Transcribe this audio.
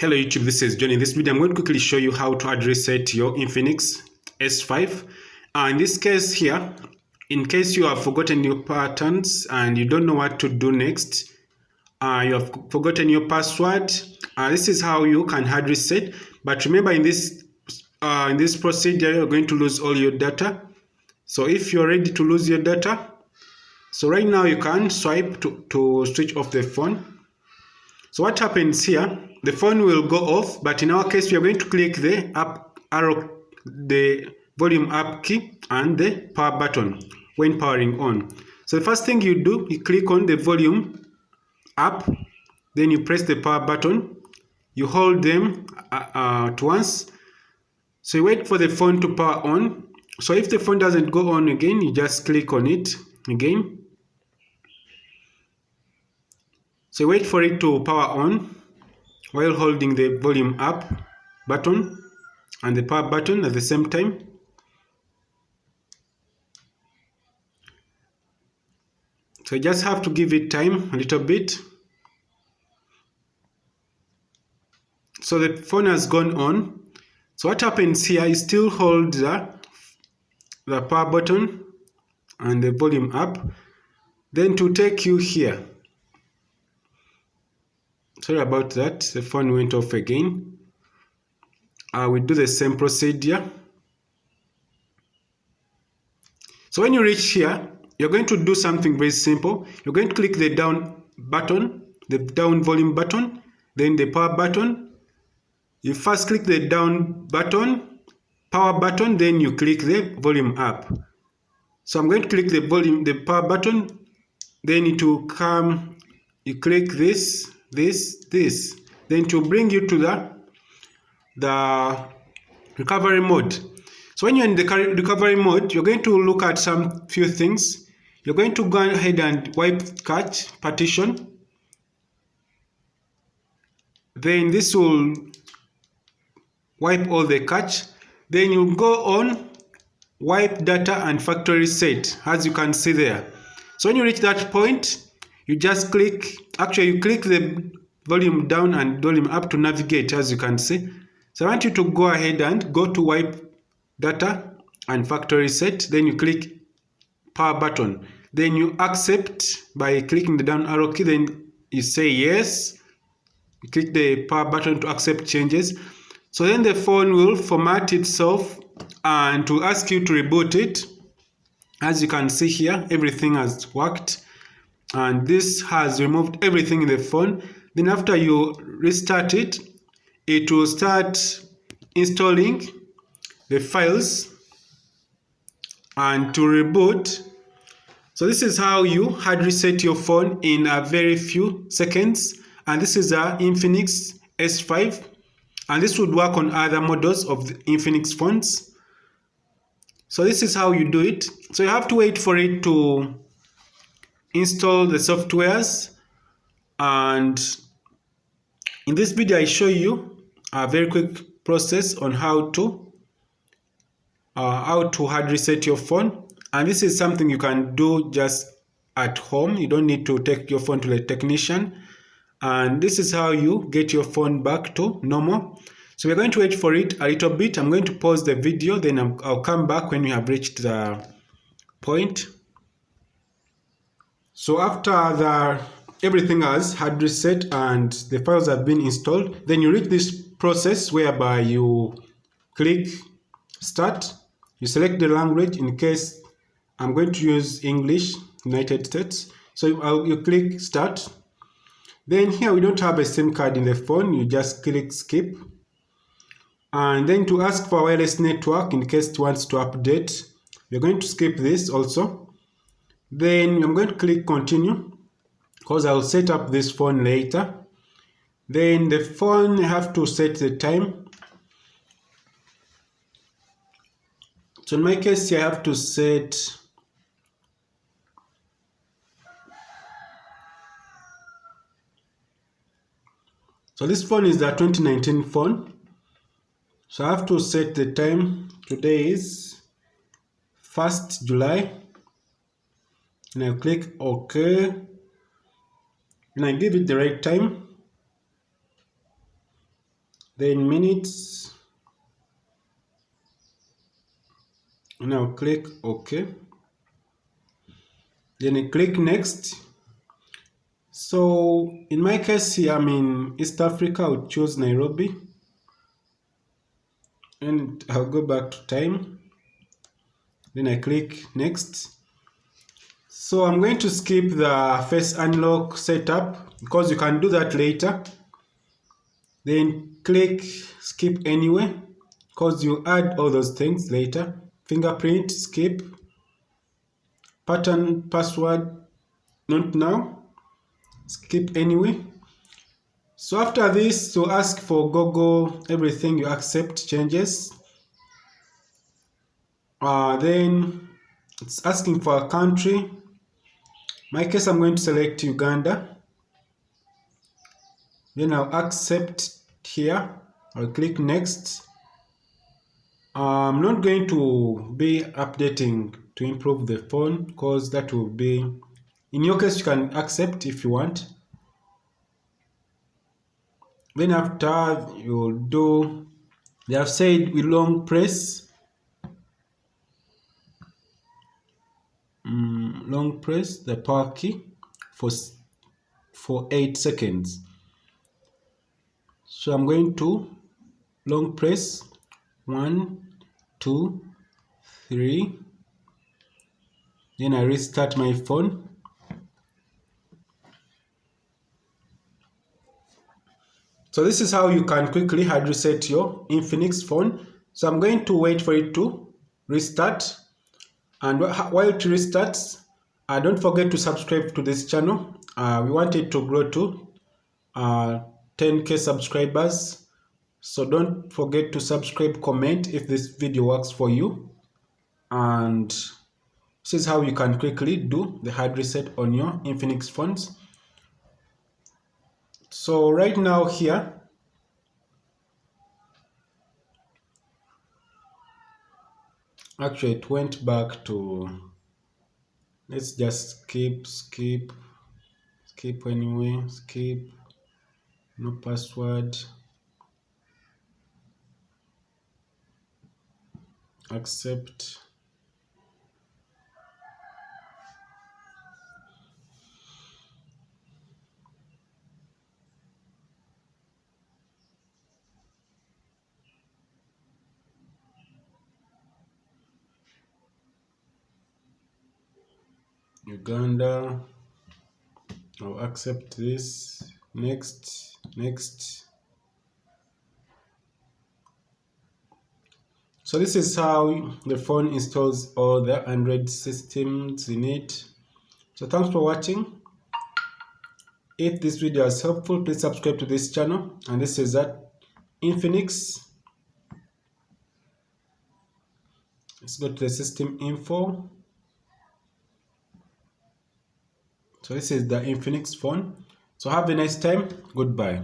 Hello YouTube, this is John. In this video, I'm going to quickly show you how to hard reset your Infinix S5. In this case here, in case you have forgotten your patterns and you don't know what to do next, you have forgotten your password, this is how you can hard reset. But remember, in this procedure, you're going to lose all your data. So if you're ready to lose your data, so right now you can swipe to switch off the phone. So what happens here, the phone will go off, but in our case, we are going to click the up arrow, the volume up key and the power button when powering on. So the first thing you do, you click on the volume up, then you press the power button, you hold them at once. So you wait for the phone to power on. So if the phone doesn't go on again, you just click on it again. So wait for it to power on while holding the volume up button and the power button at the same time. So you just have to give it time a little bit. So the phone has gone on. So what happens here is still hold the power button and the volume up, then to take you here. Sorry about that, the phone went off again. We do the same procedure. So when you reach here, you're going to do something very simple. You're going to click the down button, the down volume button, then the power button. You first click the down button, power button, then you click the volume up. So I'm going to click the power button, then it will come, you click this, then to bring you to the recovery mode. So when you're in the recovery mode, you're going to look at some few things. You're going to go ahead and wipe cache partition. Then this will wipe all the cache. Then you go on wipe data and factory reset, as you can see there. So when you reach that point, you just click, you click the volume down and volume up to navigate, as you can see. So I want you to go ahead and go to wipe data and factory reset, then you click power button. Then you accept by clicking the down arrow key, then you say yes. You click the power button to accept changes. So then the phone will format itself and to ask you to reboot it. As you can see here, everything has worked. And this has removed everything in the phone. Then after you restart it, it will start installing the files and to reboot. So this is how you hard reset your phone in a very few seconds. And this is a Infinix S5. And this would work on other models of the Infinix phones. So this is how you do it. So you have to wait for it to install the softwares, and in this video I show you a very quick process on how to hard reset your phone. And this is something you can do just at home. You don't need to take your phone to the technician, and this is how you get your phone back to normal. So we're going to wait for it a little bit. I'm going to pause the video, then I'll come back when we have reached the point. So after everything has hard reset and the files have been installed, then you reach this process whereby you click start. You select the language. In case I'm going to use English, United States. So you click start. Then here we don't have a SIM card in the phone. You just click skip. And then to ask for wireless network in case it wants to update, we're going to skip this also. Then I'm going to click continue because I'll set up this phone later. Then the phone, I have to set the time. So in my case, I have to set so this phone is the 2019 phone. So I have to set the time. Today is 1st July. And I click OK. And I give it the right time. then minutes. Now click OK. Then I click next. So in my case here, I'm in East Africa. I'll choose Nairobi. And I'll go back to time. Then I click next. So I'm going to skip the face unlock setup because you can do that later. Then click skip anyway because you add all those things later. Fingerprint, skip. Pattern, password, not now. Skip anyway. So after this, to ask for Google, everything you accept changes. Then it's asking for a country. In my case, I'm going to select Uganda. Then I'll accept here. I'll click next. I'm not going to be updating to improve the phone because that will be, in your case, you can accept if you want. Then after you'll do, they have said we long press. Long press the power key for 8 seconds. So I'm going to long press 1, 2, 3. Then I restart my phone. So this is how you can quickly hard reset your Infinix phone. So I'm going to wait for it to restart. And while it restarts, don't forget to subscribe to this channel. We want it to grow to 10K subscribers. So don't forget to subscribe, comment if this video works for you. And this is how you can quickly do the hard reset on your Infinix phones. So right now here, actually it went back to, let's just skip anyway, skip, no password, accept. Uganda, I'll accept this, next. So this is how the phone installs all the Android systems in it. So thanks for watching. If this video is helpful, please subscribe to this channel. And this is that Infinix. Let's go to the system info. So this is the Infinix phone. So have a nice time. Goodbye.